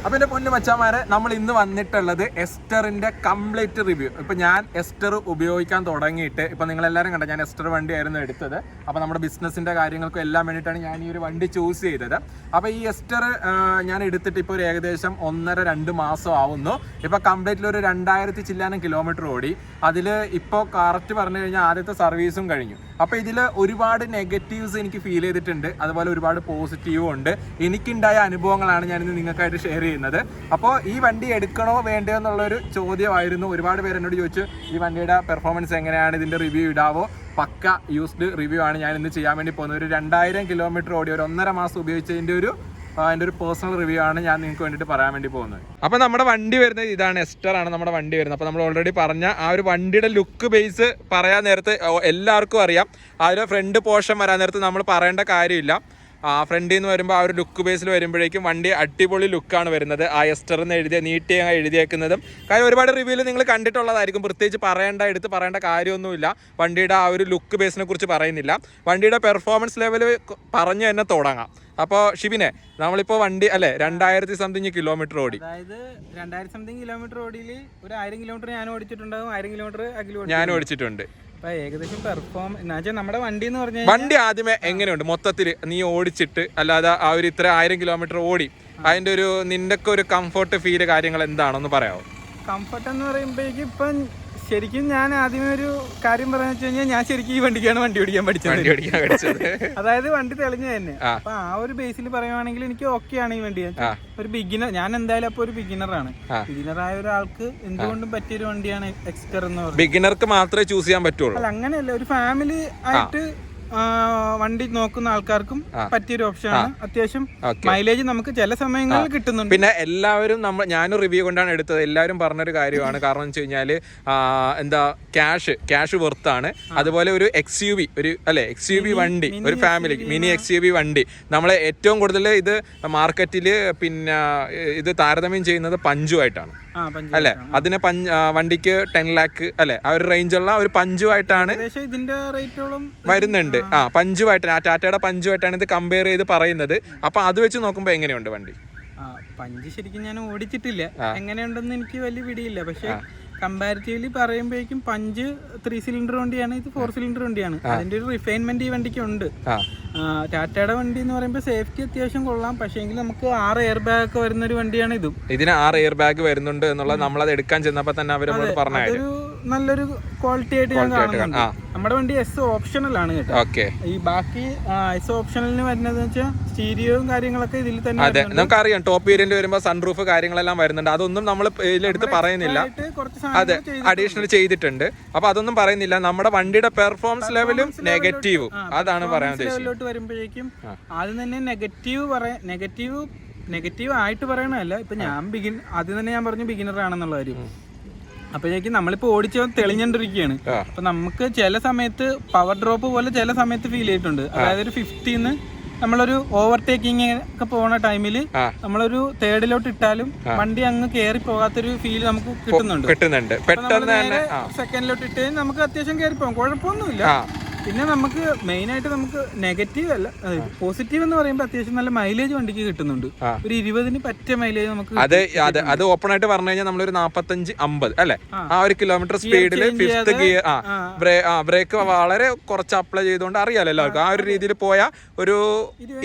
അപ്പോൾ എൻ്റെ പൊന്നു മച്ചാമാരെ, നമ്മൾ ഇന്ന് വന്നിട്ടുള്ളത് എസ്റ്ററിൻ്റെ കംപ്ലീറ്റ് റിവ്യൂ. ഇപ്പോൾ ഞാൻ എസ്റ്റർ ഉപയോഗിക്കാൻ തുടങ്ങിയിട്ട് ഇപ്പോൾ നിങ്ങളെല്ലാവരും കണ്ട ഞാൻ എസ്റ്റർ വണ്ടിയായിരുന്നു എടുത്തത്. അപ്പോൾ നമ്മുടെ ബിസിനസ്സിൻ്റെ കാര്യങ്ങൾക്കും എല്ലാം വേണ്ടിയിട്ടാണ് ഞാൻ ഈ ഒരു വണ്ടി ചൂസ് ചെയ്തത്. അപ്പോൾ ഈ എസ്റ്റർ ഞാൻ എടുത്തിട്ട് ഇപ്പോൾ ഒരു ഏകദേശം 1.5-2 മാസം ആവുന്നു. ഇപ്പോൾ കംപ്ലീറ്റിൽ ഒരു 2000 ചില്ലാനം കിലോമീറ്റർ ഓടി. അതിൽ ഇപ്പോൾ കറക്റ്റ് പറഞ്ഞു കഴിഞ്ഞാൽ ആദ്യത്തെ സർവീസും കഴിഞ്ഞു. അപ്പോൾ ഇതിൽ ഒരുപാട് നെഗറ്റീവ്സ് എനിക്ക് ഫീൽ ചെയ്തിട്ടുണ്ട്, അതുപോലെ ഒരുപാട് പോസിറ്റീവും ഉണ്ട്. എനിക്കുണ്ടായ അനുഭവങ്ങളാണ് ഞാനിന്ന് നിങ്ങൾക്കായിട്ട് ഷെയർ ചെയ്യുന്നത്. അപ്പോൾ ഈ വണ്ടി എടുക്കണോ വേണ്ടയോ എന്നുള്ളൊരു ചോദ്യമായിരുന്നു. ഒരുപാട് പേര് എന്നോട് ചോദിച്ചു ഈ വണ്ടിയുടെ പെർഫോമൻസ് എങ്ങനെയാണ്, ഇതിൻ്റെ റിവ്യൂ ഇടാവോ. പക്ക യൂസ്ഡ് റിവ്യൂ ആണ് ഞാൻ ഇന്ന് ചെയ്യാൻ വേണ്ടി പോകുന്നത്. ഒരു 2000 കിലോമീറ്റർ ഓടി ഒരു 1.5 മാസം ഉപയോഗിച്ചതിൻ്റെ ഒരു പേഴ്സണൽ റിവ്യൂ ആണ് ഞാൻ നിങ്ങൾക്ക് വേണ്ടിയിട്ട് പറയാൻ വേണ്ടി പോകുന്നത്. അപ്പോൾ നമ്മുടെ വണ്ടി വരുന്നത് ഇതാണ്, എസ്റ്റർ ആണ് നമ്മുടെ വണ്ടി വരുന്നത്. അപ്പോൾ നമ്മൾ ഓൾറെഡി പറഞ്ഞ ആ ഒരു വണ്ടിയുടെ ലുക്ക് ബേസ് പറയാൻ നേരത്ത് എല്ലാവർക്കും അറിയാം. ആ ഒരു ഫ്രണ്ട് പോർഷൻ വരാൻ നേരത്ത് നമ്മൾ പറയേണ്ട കാര്യമില്ല. ഫ്രണ്ടിൽ നിന്ന് വരുമ്പോൾ ആ ഒരു ലുക്ക് ബേസിൽ വരുമ്പോഴേക്കും വണ്ടി അടിപൊളി ലുക്കാണ് വരുന്നത്. ആ എസ്റ്റർ എന്ന് നീട്ടി എഴുതിയേക്കുന്നതും കാര്യം ഒരുപാട് റിവ്യൂവിൽ നിങ്ങൾ കണ്ടിട്ടുള്ളതായിരിക്കും. പ്രത്യേകിച്ച് എടുത്ത് പറയേണ്ട കാര്യമൊന്നുമില്ല. വണ്ടിയുടെ ആ ഒരു ലുക്ക് ബേസിനെ കുറിച്ച് പറയുന്നില്ല. വണ്ടിയുടെ പെർഫോമൻസ് ലെവൽ പറഞ്ഞു തന്നെ തുടങ്ങാം. അപ്പോൾ ഷിബിനെ, നമ്മളിപ്പോൾ വണ്ടി അല്ലേ 2000 സംതിങ് കിലോമീറ്റർ ഓടി. അതായത് 2000 സംതിങ് കിലോമീറ്റർ ഓടിയിൽ ഒരു 1000 കിലോമീറ്റർ ഞാൻ ഓടിച്ചിട്ടുണ്ടാകും, 1000 കിലോമീറ്റർ ഞാൻ ഓടിച്ചിട്ടുണ്ട്. ഏകദേശം പെർഫോം നമ്മുടെ വണ്ടി എന്ന് പറഞ്ഞാൽ വണ്ടി ആദ്യമേ എങ്ങനെയുണ്ട് മൊത്തത്തിൽ നീ ഓടിച്ചിട്ട്, അല്ലാതെ ആ ഒരു ഇത്ര 1000 കിലോമീറ്റർ ഓടി അതിന്റെ ഒരു നിന്റെയൊക്കെ ഒരു കംഫർട്ട് ഫീല് കാര്യങ്ങൾ എന്താണെന്ന് പറയാമോ? കംഫർട്ട് എന്ന് പറയുമ്പോഴേക്കും ഇപ്പം ശരിക്കും ഞാൻ ആദ്യമേ ഒരു കാര്യം പറയാന്ന് വെച്ച് കഴിഞ്ഞാൽ ഞാൻ ശരിക്കും ഈ വണ്ടിക്കാണ് വണ്ടി ഓടിക്കാൻ പഠിച്ചത്. അതായത് വണ്ടി തെളിഞ്ഞു തന്നെ. അപ്പൊ ആ ഒരു ബേസിൽ പറയുവാണെങ്കിൽ എനിക്ക് ഓക്കെ ആണ് ഈ വണ്ടി. ഒരു ബിഗിനർ, ഞാൻ എന്തായാലും അപ്പൊ ഒരു ബിഗിനറാണ്. ബിഗിനറായ ഒരാൾക്ക് എന്തുകൊണ്ടും പറ്റിയൊരു വണ്ടിയാണ് എക്സ്റ്റർ എന്ന് പറയുന്നത്. ബിഗിനർക്ക് മാത്രമേ ചൂസ് ചെയ്യാൻ പറ്റുള്ളൂ. അല്ല, അങ്ങനെയല്ല, ഒരു ഫാമിലി ആയിട്ട് വണ്ടി നോക്കുന്ന ആൾക്കാർക്കും പറ്റിയൊരു ഓപ്ഷനാണ്. അത്യാവശ്യം മൈലേജ് നമുക്ക് ചില സമയങ്ങളിൽ കിട്ടുന്നുണ്ട്. പിന്നെ എല്ലാവരും ഞാനും റിവ്യൂ കൊണ്ടാണ് എടുത്തത്. എല്ലാവരും പറഞ്ഞൊരു കാര്യമാണ്. കാരണം എന്ന് വെച്ച് കഴിഞ്ഞാല് എന്താ ക്യാഷ് വെർത്താണ്. അതുപോലെ ഒരു XUV XUV വണ്ടി, ഒരു ഫാമിലി മിനി XUV വണ്ടി നമ്മളെ ഏറ്റവും കൂടുതൽ ഇത് മാർക്കറ്റിൽ പിന്നെ ഇത് താരതമ്യം ചെയ്യുന്നത് പഞ്ചുമായിട്ടാണ് അല്ലെ. അതിന് വണ്ടിക്ക് 10 lakhs അല്ലെ, ആ ഒരു റേഞ്ചുള്ള ഒരു പഞ്ചുമായിട്ടാണ് ഇതിന്റെ റേറ്റോളം വരുന്നുണ്ട്. പഞ്ചുമായിട്ടാണ്, ആ ടാറ്റയുടെ പഞ്ചുമായിട്ടാണ് ഇത് കമ്പയർ ചെയ്ത് പറയുന്നത്. അപ്പൊ അത് വെച്ച് നോക്കുമ്പോ എങ്ങനെയുണ്ട് വണ്ടി? പഞ്ച് ശരിക്കും ഞാൻ ഓടിച്ചിട്ടില്ല, എങ്ങനെയുണ്ടെന്ന് എനിക്ക് വലിയ പിടിയില്ല. പക്ഷെ കമ്പാരിറ്റീവ്ലി പറയുമ്പോഴേക്കും പഞ്ച് 3 സിലിണ്ടർ വണ്ടിയാണ്, ഇത് 4 സിലിണ്ടർ വണ്ടിയാണ്. അതിന്റെ ഒരു റിഫൈൻമെന്റ് ഈ വണ്ടിക്ക് ഉണ്ട്. ടാറ്റയുടെ വണ്ടി എന്ന് പറയുമ്പോൾ സേഫ്റ്റി അത്യാവശ്യം കൊള്ളാം. പക്ഷേ എങ്കിൽ നമുക്ക് 6 എയർ ബാഗ് ഒക്കെ വരുന്ന ഒരു വണ്ടിയാണ് ഇതും. ഇതിന് 6 എയർ ബാഗ് വരുന്നുണ്ട് എന്നുള്ളത് നമ്മളത് എടുക്കാൻ ചെന്നപ്പോൾ തന്നെ അവരോട് പറഞ്ഞു. നല്ലൊരു ക്വാളിറ്റി ആയിട്ട് ഞാൻ കാണുന്നുണ്ട്. നമ്മുടെ വണ്ടി എസ് ഓപ്ഷണൽ ആണ് കേട്ടോ. ഈ ബാക്കി എസ് ഓപ്ഷണലിന് വരുന്നത് വെച്ചാൽ സ്റ്റീരിയോയും കാര്യങ്ങളൊക്കെ ഇതിൽ തന്നെ. അതെ, നമുക്കറിയാം ടോപ്പ് വേരിയന്റ് വരുമ്പോൾ സൺറൂഫ് കാര്യങ്ങളെല്ലാം വരുന്നുണ്ട്. അതൊന്നും നമ്മൾ ഇതിലെടുത്ത് പറയുന്നില്ല. അതെ, അഡീഷണൽ ചെയ്തിട്ടുണ്ട്. അപ്പൊ അതൊന്നും പറയുന്നില്ല. നമ്മുടെ വണ്ടിയുടെ പെർഫോമൻസ് ലെവലും നെഗറ്റീവും അതാണ് പറയാൻ ഉദ്ദേശിച്ചത്. വരുമ്പോഴേക്കും ആദ്യം തന്നെ നെഗറ്റീവ് ആയിട്ട് പറയണതല്ല. ഇപ്പൊ ഞാൻ ആദ്യം തന്നെ ഞാൻ പറഞ്ഞു ബിഗിനർ ആണെന്നുള്ള കാര്യം. അപ്പോഴേക്കും നമ്മളിപ്പോൾ ഓടിച്ച് തെളിഞ്ഞോണ്ടിരിക്കുകയാണ്. അപ്പൊ നമുക്ക് ചില സമയത്ത് പവർ ഡ്രോപ്പ് പോലെ ചില സമയത്ത് ഫീൽ ചെയ്തിട്ടുണ്ട്. അതായത് ഒരു 50ന്ന് നമ്മളൊരു ഓവർടേക്കിംഗ് ഒക്കെ പോകുന്ന ടൈമിൽ നമ്മളൊരു തേർഡിലോട്ട് ഇട്ടാലും വണ്ടി അങ്ങ് കയറി പോകാത്തൊരു ഫീൽ നമുക്ക് കിട്ടുന്നുണ്ട്. സെക്കൻഡിലോട്ട് ഇട്ട് നമുക്ക് അത്യാവശ്യം കയറി പോകാം, കുഴപ്പമൊന്നുമില്ല. പിന്നെ നമുക്ക് മെയിൻ ആയിട്ട് നമുക്ക് നെഗറ്റീവ് അല്ല, പോസിറ്റീവ് എന്ന് പറയുമ്പോൾ അത്യാവശ്യം നല്ല മൈലേജ് വണ്ടിക്ക് കിട്ടുന്നുണ്ട്. ഒരു 20ന് പറ്റിയ മൈലേജ് നമുക്ക്. അത് ഓപ്പൺ ആയിട്ട് പറഞ്ഞു കഴിഞ്ഞാൽ നമ്മളൊരു 45-50 അല്ലെ, ആ ഒരു കിലോമീറ്റർ സ്പീഡിൽ 5th ഗിയർ ബ്രേക്ക് വളരെ കുറച്ച് അപ്ലൈ ചെയ്തുകൊണ്ട് അറിയാലോ എല്ലാവർക്കും. ആ ഒരു രീതിയിൽ പോയാൽ ഒരു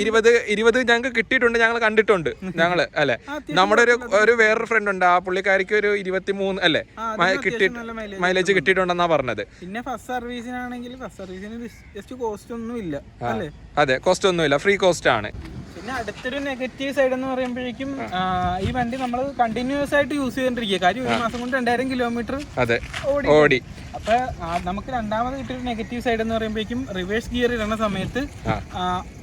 20 ഞങ്ങൾക്ക് കിട്ടിയിട്ടുണ്ട്, ഞങ്ങൾ കണ്ടിട്ടുണ്ട് ഞങ്ങള് അല്ലെ. നമ്മുടെ ഒരു വേറൊരു ഫ്രണ്ട് ഉണ്ട്, ആ പുള്ളിക്കാരിക്ക് ഒരു 23 അല്ലെ മൈലേജ് കിട്ടിയിട്ടുണ്ടെന്നാ പറഞ്ഞത്. പിന്നെ ഫസ്റ്റ് സർവീസിനാണെങ്കിൽ കോസ്റ്റ് ഒന്നുമില്ല. അതെ, കോസ്റ്റ് ഒന്നുമില്ല, ഫ്രീ കോസ്റ്റ് ആണ്. പിന്നെ അടുത്തൊരു നെഗറ്റീവ് സൈഡ് എന്ന് പറയുമ്പോഴേക്കും ഈ വണ്ടി നമ്മൾ കണ്ടിന്യൂസ് ആയിട്ട് യൂസ് ചെയ്തോണ്ടിരിക്കുക. കാര്യം 1 മാസം കൊണ്ട് 2000 കിലോമീറ്റർ ഓടി. അപ്പൊ നമുക്ക് രണ്ടാമത് കിട്ടിയൊരു നെഗറ്റീവ് സൈഡ് എന്ന് പറയുമ്പോഴേക്കും റിവേഴ്സ് ഗിയർ ഇടുന്ന സമയത്ത്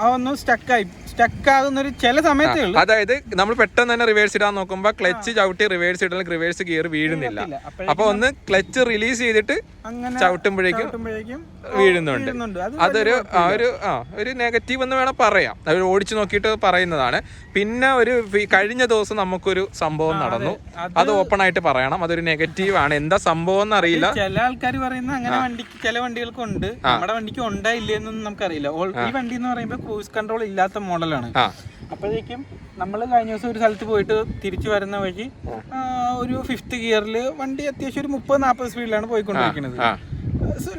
അതൊന്ന് സ്റ്റക്ക് ആകുന്ന ഒരു ചില സമയത്തേ ഉള്ളൂ. അതായത് നമ്മൾ പെട്ടെന്ന് തന്നെ റിവേഴ്സ് ഇടാൻ നോക്കുമ്പോ ക്ലച്ച് ചവിട്ടി റിവേഴ്സ് ഇടണമെങ്കിൽ റിവേഴ്സ് ഗിയർ വീഴുന്നില്ല. അപ്പൊ ഒന്ന് ക്ലച്ച് റിലീസ് ചെയ്തിട്ട് ചവിട്ടുമ്പോഴേക്കും വീഴുന്നുണ്ട്. അതൊരു ഒരു നെഗറ്റീവ് എന്ന് വേണം പറയാം. അവർ ഓടിച്ചു നോക്കിയിട്ട് പറയുന്നതാണ്. പിന്നെ കഴിഞ്ഞ ദിവസം നമുക്കൊരു സംഭവം നടന്നു, അത് ഓപ്പൺ ആയിട്ട് പറയണം. അതൊരു നെഗറ്റീവ് ആണ്, എന്താ സംഭവം എന്നറിയില്ല. ചില ആൾക്കാർ പറയുന്ന അങ്ങനെ ചില വണ്ടികൾക്കുണ്ട്, നമ്മുടെ വണ്ടിക്ക് ഉണ്ടായില്ലെന്നൊന്നും നമുക്കറിയില്ല. ഈ വണ്ടി എന്ന് പറയുമ്പോൾ ക്രൂസ് കൺട്രോൾ ഇല്ലാത്ത മോഡൽ മോഡലാണ്. അപ്പോഴേക്കും നമ്മൾ കഴിഞ്ഞ ദിവസം ഒരു സ്ഥലത്ത് പോയിട്ട് തിരിച്ചു വരുന്ന വഴി ഒരു 5th ഗിയറിൽ വണ്ടി അത്യാവശ്യം ഒരു 30-40 സ്പീഡിലാണ് പോയിക്കൊണ്ടിരിക്കുന്നത്,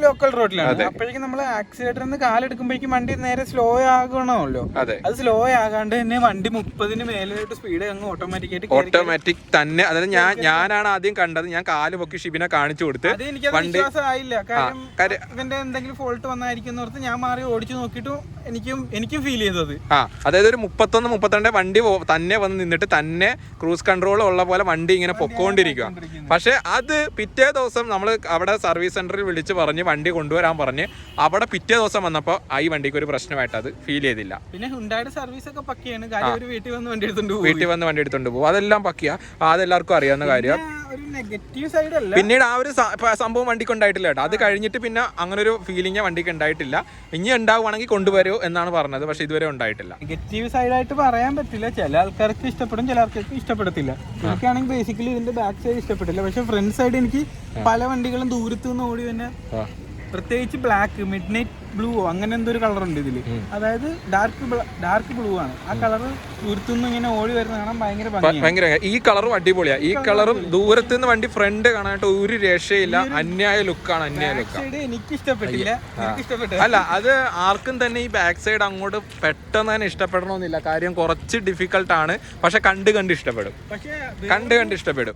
ലോക്കൽ റോഡിലാണ്. അപ്പോഴേക്കും നമ്മൾ ആക്സിലേറ്ററിൽ നിന്ന് കാലെടുക്കുമ്പോഴേക്കും വണ്ടി നേരെ സ്ലോ ആകണമല്ലോ. അത് സ്ലോ ആകാണ്ട് തന്നെ വണ്ടി 30-ന് മേലോട്ട് സ്പീഡ് അങ്ങ് ഓട്ടോമാറ്റിക് തന്നെ. അതായത് ഞാനാണ് ആദ്യം കണ്ടത്, ഞാൻ കാല് പൊക്കി ഷിബിനെ കാണിച്ചു കൊടുത്ത്. അത് എനിക്കത് വിശ്വാസമായില്ല, കാര്യം ഇവന്റെ എന്തെങ്കിലും ഫോൾട്ട് വന്നായിരിക്കും എന്ന് ഓർത്ത് ഞാൻ മാറി ഓടിച്ചു നോക്കിയിട്ടും എനിക്കും ഫീൽ ചെയ്തത്. അതായത് ഒരു 31-32 വണ്ടി തന്നെ വന്ന് നിന്നിട്ട് തന്നെ ക്രൂസ് കൺട്രോൾ ഉള്ള പോലെ വണ്ടി ഇങ്ങനെ പൊക്കോണ്ടിരിക്കുക. പക്ഷെ അത് പിറ്റേ ദിവസം നമ്മൾ അവിടെ സർവീസ് സെന്ററിൽ വിളിച്ച് പറഞ്ഞ് വണ്ടി കൊണ്ടുവരാൻ പറഞ്ഞ് അവിടെ പിറ്റേ ദിവസം വന്നപ്പോൾ ഈ വണ്ടിക്ക് ഒരു പ്രശ്നമായിട്ട് അത് ഫീൽ ചെയ്തില്ല. പിന്നെ ഹുണ്ടായുടെ സർവീസ് ഒക്കെ പക്കയാണ്, വീട്ടിൽ വന്ന് വണ്ടി എടുത്തോണ്ട് പോകും, അതെല്ലാം പക്കിയാ, അതെല്ലാവർക്കും അറിയാവുന്ന കാര്യം. പിന്നീട് ആ ഒരു സംഭവം വണ്ടിക്ക് ഉണ്ടായിട്ടില്ല കേട്ടോ. അത് കഴിഞ്ഞിട്ട് പിന്നെ അങ്ങനെ ഒരു ഫീലിംഗ് വണ്ടിക്ക് ഉണ്ടായിട്ടില്ല. ഇനി ഉണ്ടാവുകയാണെങ്കിൽ കൊണ്ടുവരൂ എന്നാണ് പറഞ്ഞത്, പക്ഷെ ഇതുവരെ ഉണ്ടായിട്ടില്ല. നെഗറ്റീവ് സൈഡായിട്ട് പറയാൻ പറ്റില്ല, ചില ആൾക്കാർക്ക് ഇഷ്ടപ്പെടും, ചില ആൾക്കാർക്ക് ഇഷ്ടപ്പെടത്തില്ല. എനിക്കാണെങ്കിൽ ബേസിക്കലി ഇതിന്റെ ബാക്ക് സൈഡ് ഇഷ്ടപ്പെട്ടില്ല, പക്ഷെ ഫ്രണ്ട് സൈഡ് എനിക്ക് പല വണ്ടികളും ദൂരത്തു നിന്ന് ഓടി തന്നെ, പ്രത്യേകിച്ച് ബ്ലാക്ക്, മിഡ് നൈറ്റ് ബ്ലൂ അങ്ങനെ എന്തോ ഒരു കളർ ഉണ്ട് ഇതില്, അതായത് ഡാർക്ക് ബ്ലൂ ആണ്. ആ കളർ ദൂരത്തുനിന്ന് ഇങ്ങനെ ഓടി വരുന്ന കാണാൻ ഭയങ്കര ഈ കളറും അടിപൊളിയാ. ഈ കളറും ദൂരത്തുനിന്ന് വണ്ടി ഫ്രണ്ട് കാണാനായിട്ട് ഒരു രക്ഷയില്ല, അന്യായ ലുക്കാണ്. എനിക്ക് ഇഷ്ടപ്പെട്ടില്ല. അല്ല, അത് ആർക്കും തന്നെ ഈ ബാക്ക് സൈഡ് അങ്ങോട്ട് പെട്ടെന്ന് തന്നെ ഇഷ്ടപ്പെടണമെന്നില്ല, കാര്യം കുറച്ച് ഡിഫിക്കൽട്ട് ആണ്. പക്ഷെ കണ്ട് ഇഷ്ടപ്പെടും.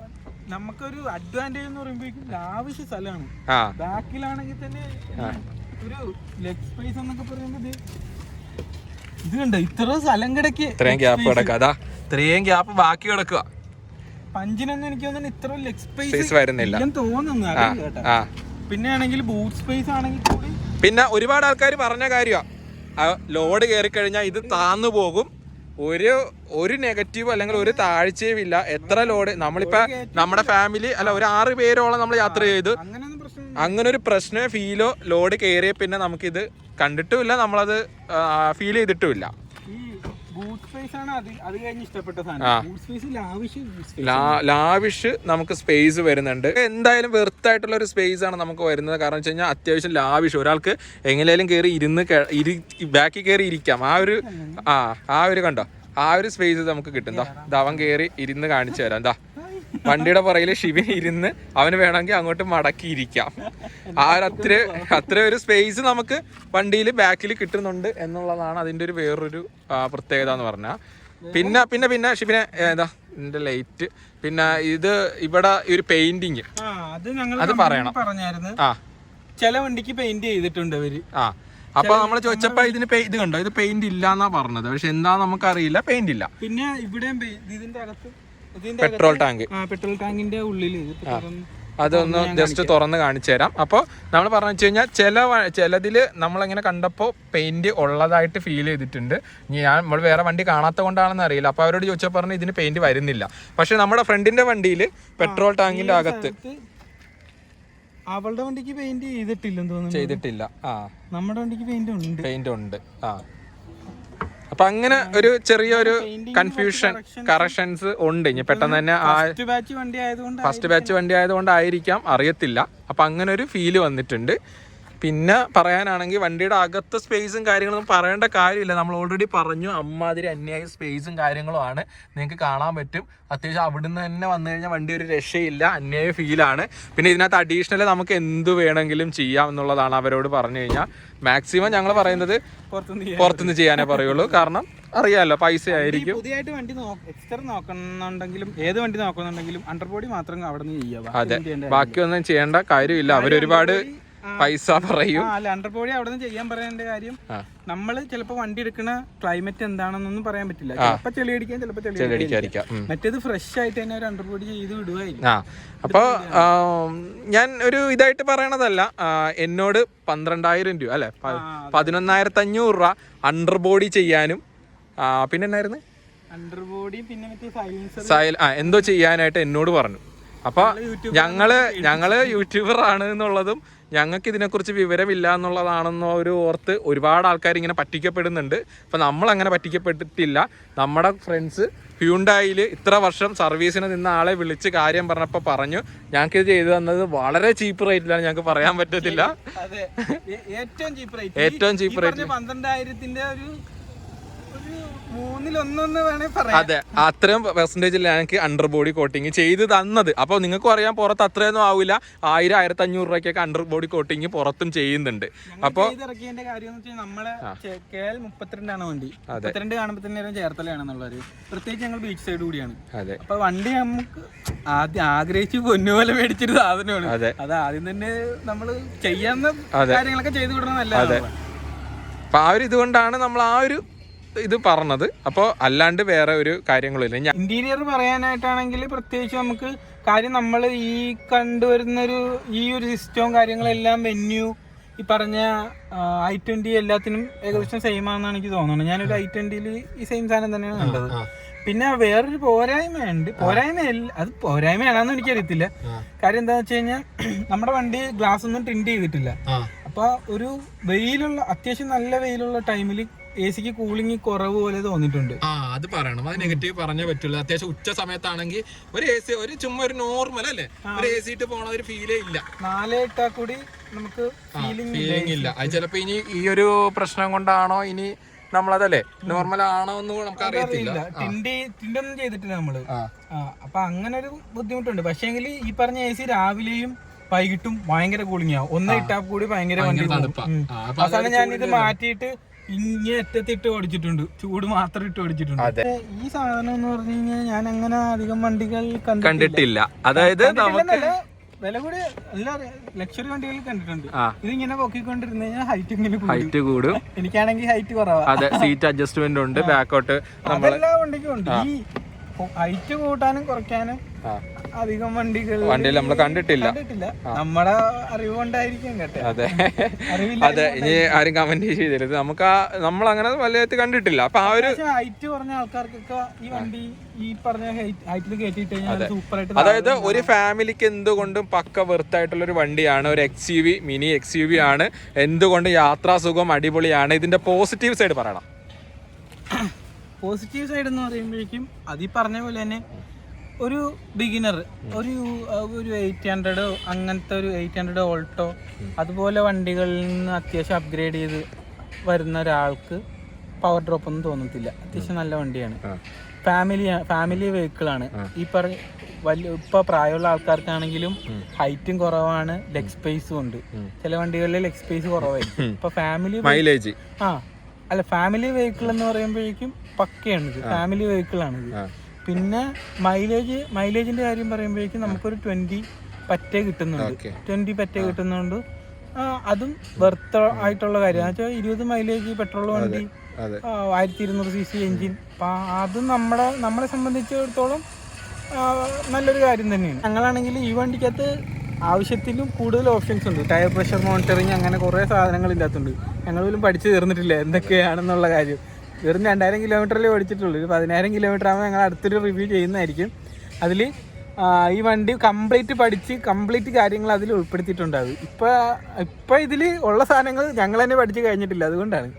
നമുക്കൊരു അഡ്വാൻറ്റേജ് എന്ന് പറയുമ്പോഴേക്കും ലാവിഷ് സ്ഥലമാണ്. ബാക്കിലാണെങ്കിൽ തന്നെ ഒരു ലെഗ് സ്പേസ് എന്നൊക്കെ പറയുന്നത് ഇത് കണ്ടോ, ഇത്ര സ്ഥലം കിടക്കുക, ഇത്രയും ഗ്യാപ്പ് ബാക്കി കിടക്കുക. പഞ്ചിനൊന്നും എനിക്ക് തോന്നുന്നു ഇത്ര ലെഗ് സ്പേസ് വരുന്നില്ല തോന്നുന്നു. പിന്നെ ആണെങ്കിൽ ബൂട്ട് സ്പേസ് ആണെങ്കിൽ കൂടി, പിന്നെ ഒരുപാട് ആൾക്കാർ പറഞ്ഞ കാര്യമാണ്, ലോഡ് കയറി കഴിഞ്ഞാൽ ഇത് താന്നു പോകും. ഒരു നെഗറ്റീവ് അല്ലെങ്കിൽ ഒരു താഴ്ചയും ഇല്ല. എത്ര ലോഡ് നമ്മളിപ്പോ നമ്മുടെ ഫാമിലി ഒരു 6 പേരോളം നമ്മൾ യാത്ര ചെയ്തു, അങ്ങനെ ഒരു പ്രശ്നമോ ഫീലോ ലോഡ് കയറിയ പിന്നെ നമുക്കിത് കണ്ടിട്ടുമില്ല, നമ്മളത് ഫീൽ ചെയ്തിട്ടുമില്ല. ലാവിഷ് നമുക്ക് സ്പേസ് വരുന്നുണ്ട്. എന്തായാലും വെർത്തായിട്ടുള്ള ഒരു സ്പേസ് ആണ് നമുക്ക് വരുന്നത്. കാരണം വെച്ച് കഴിഞ്ഞാൽ അത്യാവശ്യം ലാവിഷ്, ഒരാൾക്ക് എങ്ങനെയാലും കയറി ബാക്കിൽ കയറി ഇരിക്കാം. ആ ഒരു കണ്ടോ, ആ ഒരു സ്പേസ് നമുക്ക് കിട്ടും. അവൻ കയറി ഇരുന്ന് കാണിച്ചു തരാം. വണ്ടിയുടെ പുറകിൽ ഷിബിൻ ഇരുന്ന് അവന് വേണമെങ്കിൽ അങ്ങോട്ട് മടക്കിയിരിക്കാം. അത്ര ഒരു സ്പേസ് നമുക്ക് വണ്ടിയിൽ ബാക്കിൽ കിട്ടുന്നുണ്ട് എന്നുള്ളതാണ് അതിന്റെ ഒരു വേറൊരു പ്രത്യേകത എന്ന് പറഞ്ഞാൽ. പിന്നെ ഷിബിനെ ഇതിന്റെ ലൈറ്റ്, പിന്നെ ഇത് ഇവിടെ ഒരു പെയിന്റിങ് അത് പറയണം. ചില വണ്ടിക്ക് പെയിന്റ് ചെയ്തിട്ടുണ്ട് അവര്. അപ്പൊ നമ്മൾ ചോദിച്ചപ്പോ ഇത് കണ്ടോ, ഇത് പെയിന്റ് ഇല്ല എന്നാ പറഞ്ഞത്. പക്ഷെ എന്താ നമുക്കറിയില്ല, പെയിന്റ് ഇല്ല. പിന്നെ ഇവിടെ ഇതിന്റെ അകത്ത് പെട്രോൾ ടാങ്കിന്റെ ഉള്ളിൽ അതൊന്ന് ജസ്റ്റ് തുറന്ന് കാണിച്ചു തരാം. അപ്പോൾ നമ്മൾ പറഞ്ഞു വെച്ച് കഴിഞ്ഞാൽ ചിലതിൽ നമ്മളങ്ങനെ കണ്ടപ്പോൾ പെയിന്റ് ഉള്ളതായിട്ട് ഫീൽ ചെയ്തിട്ടുണ്ട്. നമ്മൾ വേറെ വണ്ടി കാണാത്ത കൊണ്ടാണെന്ന് അറിയില്ല. അപ്പോൾ അവരോട് ചോദിച്ചാൽ പറഞ്ഞു ഇതിന് പെയിന്റ് വരുന്നില്ല. പക്ഷെ നമ്മുടെ ഫ്രണ്ടിന്റെ വണ്ടിയിൽ പെട്രോൾ ടാങ്കിന്റെ അകത്ത് അവളുടെ വണ്ടിക്ക് പെയിന്റ് ചെയ്തിട്ടില്ലെന്ന് തോന്നുന്നു. ചെയ്തിട്ടില്ല. നമ്മുടെ വണ്ടിക്ക് പെയിന്റ് ഉണ്ട്. അപ്പൊ അങ്ങനെ ഒരു ചെറിയൊരു കൺഫ്യൂഷൻ കറക്ഷൻസ് ഉണ്ട്. ഇനി പെട്ടെന്ന് തന്നെ ഫസ്റ്റ് ബാച്ച് വണ്ടി ആയതുകൊണ്ടായിരിക്കാം, അറിയത്തില്ല. അപ്പൊ അങ്ങനെ ഒരു ഫീല് വന്നിട്ടുണ്ട്. പിന്നെ പറയാനാണെങ്കിൽ വണ്ടിയുടെ അകത്ത് സ്പേസും കാര്യങ്ങളൊന്നും പറയേണ്ട കാര്യമില്ല. നമ്മൾ ഓൾറെഡി പറഞ്ഞു, അമ്മാതിരി അന്യായ സ്പേസും കാര്യങ്ങളുമാണ്. നിങ്ങൾക്ക് കാണാൻ പറ്റും. അത്യാവശ്യം അവിടുന്ന് തന്നെ വന്നു കഴിഞ്ഞാൽ വണ്ടി ഒരു രക്ഷയില്ല, അന്യായ ഫീലാണ്. പിന്നെ ഇതിനകത്ത് അഡീഷണൽ നമുക്ക് എന്ത് വേണമെങ്കിലും ചെയ്യാം എന്നുള്ളതാണ് അവരോട് പറഞ്ഞു കഴിഞ്ഞാൽ. മാക്സിമം ഞങ്ങൾ പറയുന്നത് പുറത്തുനിന്ന് ചെയ്യാനേ പറയുള്ളൂ. കാരണം അറിയാമല്ലോ, പൈസ ആയിരിക്കും. പുതിയതായിട്ട് വണ്ടി എക്സ്റ്റർ നോക്കുന്നുണ്ടെങ്കിലും ഏത് വണ്ടി നോക്കുന്നുണ്ടെങ്കിലും അണ്ടർബോഡി മാത്രം അവിടെ നിന്ന് ചെയ്യാം. അതെ, ബാക്കിയൊന്നും ചെയ്യേണ്ട കാര്യമില്ല. അവരൊരുപാട് പൈസ പറയും. അണ്ടർബോഡി അവിടെ നിന്ന് ചെയ്യാൻ പറയേണ്ട കാര്യം, നമ്മള് ചിലപ്പോ വണ്ടി എടുക്കുന്ന ക്ലൈമറ്റ് എന്താണെന്നൊന്നും പറയാൻ പറ്റില്ല. ചിലപ്പോ ചെളി അടിക്കാൻ, ചിലപ്പോ ചെളി അടിക്കാം. മറ്റേത് ഫ്രഷ് ആയിട്ട് തന്നെ ഒരു അണ്ടർബോഡി ചെയ്ത് വിടുവായിരിക്കും. അപ്പോൾ ഞാൻ ഒരു ഇതായിട്ട് പറയണതല്ല, എന്നോട് 12,000 രൂപ അല്ലെ 11,500 രൂപ അണ്ടർബോഡി ചെയ്യാനും പിന്നെ എന്നായിരുന്നു അണ്ടർബോഡി പിന്നെ മറ്റേ എന്തോ ചെയ്യാനായിട്ട് എന്നോട് പറഞ്ഞു. അപ്പൊ ഞങ്ങള് യൂട്യൂബർ ആണ് എന്നുള്ളതും ഞങ്ങൾക്ക് ഇതിനെക്കുറിച്ച് വിവരമില്ല എന്നുള്ളതാണെന്നോ ഒരു ഓർത്ത് ഒരുപാട് ആൾക്കാർ ഇങ്ങനെ പറ്റിക്കപ്പെടുന്നുണ്ട്. അപ്പം നമ്മളങ്ങനെ പറ്റിക്കപ്പെട്ടിട്ടില്ല. നമ്മുടെ ഫ്രണ്ട്സ് ഹ്യുണ്ടായിൽ ഇത്ര വർഷം സർവീസിന് നിന്ന ആളെ വിളിച്ച് കാര്യം പറഞ്ഞപ്പോൾ പറഞ്ഞു, ഞങ്ങൾക്ക് ഇത് ചെയ്തു തന്നത് വളരെ ചീപ്പ് റേറ്റിലാണ്. ഞങ്ങൾക്ക് പറയാൻ പറ്റത്തില്ല, ഏറ്റവും ചീപ്പ് റേറ്റ് 12,000 ഒരു അതെ, അത്രയും പെർസെന്റേജിൽ എനിക്ക് അണ്ടർ ബോഡി കോട്ടിങ് ചെയ്ത് തന്നത്. അപ്പോൾ നിങ്ങൾക്കും അറിയാം പുറത്ത് അത്രയൊന്നും ആവില്ല, 1000-1500 രൂപയ്ക്കൊക്കെ അണ്ടർ ബോഡി കോട്ടിങ് പുറത്തും ചെയ്യുന്നുണ്ട്. അപ്പോൾ നമ്മളെ KL32 വണ്ടി, 32 കാണുമ്പോൾ തന്നെ ചേർത്തലയാണെന്നുള്ളത്. പ്രത്യേകിച്ച് ഞങ്ങൾ ബീച്ച് സൈഡ് കൂടിയാണ്. അപ്പൊ വണ്ടി നമുക്ക് ആദ്യം ആഗ്രഹിച്ച് പൊന്നുപോലെ മേടിച്ചൊരു സാധനമാണ്. അത് ആദ്യം തന്നെ നമ്മള് ചെയ്യാവുന്ന കാര്യങ്ങളൊക്കെ ചെയ്തു വിടണം. നല്ലതാണ്. അപ്പൊ ആ ഒരു ഇതുകൊണ്ടാണ് നമ്മൾ ആ ഒരു ഇത് പറഞ്ഞത്. അപ്പോൾ അല്ലാണ്ട് വേറെ ഒരു കാര്യങ്ങളില്ല. ഇന്റീരിയർ പറയാനായിട്ടാണെങ്കിൽ പ്രത്യേകിച്ച് നമുക്ക് കാര്യം നമ്മൾ ഈ കണ്ടുവരുന്നൊരു ഈ ഒരു സിസ്റ്റവും കാര്യങ്ങളെല്ലാം വെന്യൂ ഈ പറഞ്ഞ i20 എല്ലാത്തിനും ഏകദേശം സെയിം ആണെന്നാണ് എനിക്ക് തോന്നുന്നത്. ഞാനൊരു i20 ഈ സെയിം സാധനം തന്നെയാണ് കണ്ടത്. പിന്നെ വേറൊരു പോരായ്മയുണ്ട്. അത് പോരായ്മയാണെന്ന് എനിക്കറിയത്തില്ല. കാര്യം എന്താണെന്ന് വെച്ച് കഴിഞ്ഞാൽ നമ്മുടെ വണ്ടി ഗ്ലാസ് ഒന്നും ടിൻഡ് ചെയ്തിട്ടില്ല. അപ്പൊ ഒരു വെയിലുള്ള അത്യാവശ്യം നല്ല വെയിലുള്ള ടൈമിൽ AC കൂളിംഗ് കുറവ് പോലെ തോന്നിയിട്ടുണ്ട്. അത് പറയണം, അത് നെഗറ്റീവ് പറഞ്ഞേ പറ്റുള്ളൂ. അത്യാവശ്യം ഉച്ച സമയത്താണെങ്കിൽ ഒരു AC ഒരു ചുമ്മാ ഒരു നോർമൽ അല്ലേ, ഒരു AC ഇട്ട് പോണ ഒരു ഫീലേ ഇല്ല. 4 ഇട്ടാ കൂടി നമുക്ക് ഫീലിംഗ് ഇല്ല. അത് ചിലപ്പോ ഇനി ഈ ഒരു പ്രശ്നം കൊണ്ടാണോ ഇനി നമ്മളതല്ലേ നോർമൽ ആണോ എന്ന് നമുക്ക് അറിയത്തില്ല. ടിൻഡൊന്നും ചെയ്തിട്ടില്ല നമ്മള്. അപ്പൊ അങ്ങനെ ഒരു ബുദ്ധിമുട്ടുണ്ട്. പക്ഷേങ്കിൽ ഈ പറഞ്ഞ AC രാവിലെയും വൈകിട്ടും ഭയങ്കര കൂളിംഗ് ആവും. ഒന്ന് ഇട്ടാ കൂടി ഭയങ്കര വണ്ടി അവസാനം ഞാൻ ഇത് മാറ്റിയിട്ട് ഇങ്ങനെ അറ്റത്തിട്ട് ഓടിച്ചിട്ടുണ്ട്. ചൂട് മാത്രം ഇട്ട് ഓടിച്ചിട്ടുണ്ട്. ഈ സാധനം എന്ന് പറഞ്ഞു കഴിഞ്ഞാൽ ഞാൻ അങ്ങനെ അധികം വണ്ടികൾ കണ്ടിട്ടില്ല. അതായത് വില കൂടി എല്ലാ ലക്ഷറി വണ്ടികൾ കണ്ടിട്ടുണ്ട്. ഇതിങ്ങനെ പൊക്കിക്കൊണ്ടിരുന്നു കഴിഞ്ഞാൽ ഹൈറ്റ് കൂടും. എനിക്കാണെങ്കിൽ ഹൈറ്റ് കുറവാ. അതെ, സീറ്റ് അഡ്ജസ്റ്റ്മെന്റ് ഉണ്ട്, ബാക്കോട്ട് എല്ലാ വണ്ടിക്കും ഉണ്ട്. ഈ ഹൈറ്റ് കൂട്ടാനും കുറയ്ക്കാനും അധികം വണ്ടികൾ നമ്മൾ കണ്ടിട്ടില്ല. നമ്മുടെ അറിവ് കൊണ്ടായിരിക്കും കേട്ടോ. അതെ, ഇനി ആരും കമന്റ് ചെയ്തില്ല. നമുക്ക് നമ്മൾ അങ്ങനെ വലുതായിട്ട് കണ്ടിട്ടില്ല. അപ്പൊ ആ ഒരു ഹൈറ്റ് കുറഞ്ഞ ആൾക്കാർക്കൊക്കെ ഈ വണ്ടി ഈ പറഞ്ഞ ഹൈറ്റിൽ കയറ്റിട്ട് കഴിഞ്ഞാൽ സൂപ്പറായിട്ട്. അതായത് ഒരു ഫാമിലിക്ക് എന്തുകൊണ്ടും പക്ക വെർത്തായിട്ടുള്ള ഒരു വണ്ടിയാണ്. ഒരു XUV, മിനി XUV ആണ്. എന്തുകൊണ്ട് യാത്രാസുഖം അടിപൊളിയാണ്. ഇതിന്റെ പോസിറ്റീവ് സൈഡ് പറയണം. പോസിറ്റീവ് സൈഡ് എന്ന് പറയുമ്പോഴേക്കും അത് ഈ പറഞ്ഞ പോലെ തന്നെ ഒരു ബിഗിനർ ഒരു 800 അങ്ങനത്തെ ഒരു 800 ഓൾട്ടോ അതുപോലെ വണ്ടികളിൽ നിന്ന് അത്യാവശ്യം അപ്ഗ്രേഡ് ചെയ്ത് വരുന്ന ഒരാൾക്ക് പവർ ഡ്രോപ്പ് ഒന്നും തോന്നത്തില്ല. അത്യാവശ്യം നല്ല വണ്ടിയാണ്. ഫാമിലി വെഹിക്കിളാണ്. ഈ ഇപ്പൊ പ്രായമുള്ള ആൾക്കാർക്കാണെങ്കിലും ഹൈറ്റും കുറവാണ്, ലെഗ് സ്പേസും ഉണ്ട്. ചില വണ്ടികളിൽ ലെഗ് സ്പേസ് കുറവായിരിക്കും. ഇപ്പൊ മൈലേജ് ഫാമിലി വെഹിക്കിൾ എന്ന് പറയുമ്പോഴേക്കും പക്കയാണിത്. ഫാമിലി വെഹിക്കിൾ ആണിത്. പിന്നെ മൈലേജിന്റെ കാര്യം പറയുമ്പോഴേക്കും നമുക്കൊരു 20 പറ്റേ കിട്ടുന്നുണ്ട്. 20 പറ്റേ കിട്ടുന്നുണ്ട്. അതും വെർത്ത് ആയിട്ടുള്ള കാര്യം. എന്ന് വെച്ചാൽ 20 മൈലേജ് പെട്രോൾ വണ്ടി, 1200 cc എഞ്ചിൻ. അതും നമ്മളെ സംബന്ധിച്ചിടത്തോളം നല്ലൊരു കാര്യം തന്നെയാണ്. ഞങ്ങളാണെങ്കിൽ ഈ വണ്ടിക്കകത്ത് ആവശ്യത്തിലും കൂടുതൽ ഓപ്ഷൻസ് ഉണ്ട്. ടയർ പ്രഷർ മോണിറ്ററിങ്, അങ്ങനെ കുറേ സാധനങ്ങൾ ഇതിനകത്തുണ്ട്. ഞങ്ങൾ പോലും പഠിച്ചു തീർന്നിട്ടില്ല എന്തൊക്കെയാണെന്നുള്ള കാര്യം. വെറും 2000 കിലോമീറ്ററിലേ ഓടിച്ചിട്ടുള്ളൂ. 10,000 കിലോമീറ്റർ ആകുമ്പോൾ ഞങ്ങൾ അടുത്തൊരു റിവ്യൂ ചെയ്യുന്നതായിരിക്കും. അതിൽ ഈ വണ്ടി കംപ്ലീറ്റ് പഠിച്ച് കംപ്ലീറ്റ് കാര്യങ്ങൾ അതിൽ ഉൾപ്പെടുത്തിയിട്ടുണ്ടാകും. ഇപ്പം ഇതിൽ ഉള്ള സാധനങ്ങൾ ഞങ്ങൾ തന്നെ പഠിച്ച് കഴിഞ്ഞിട്ടില്ല. അതുകൊണ്ടാണ്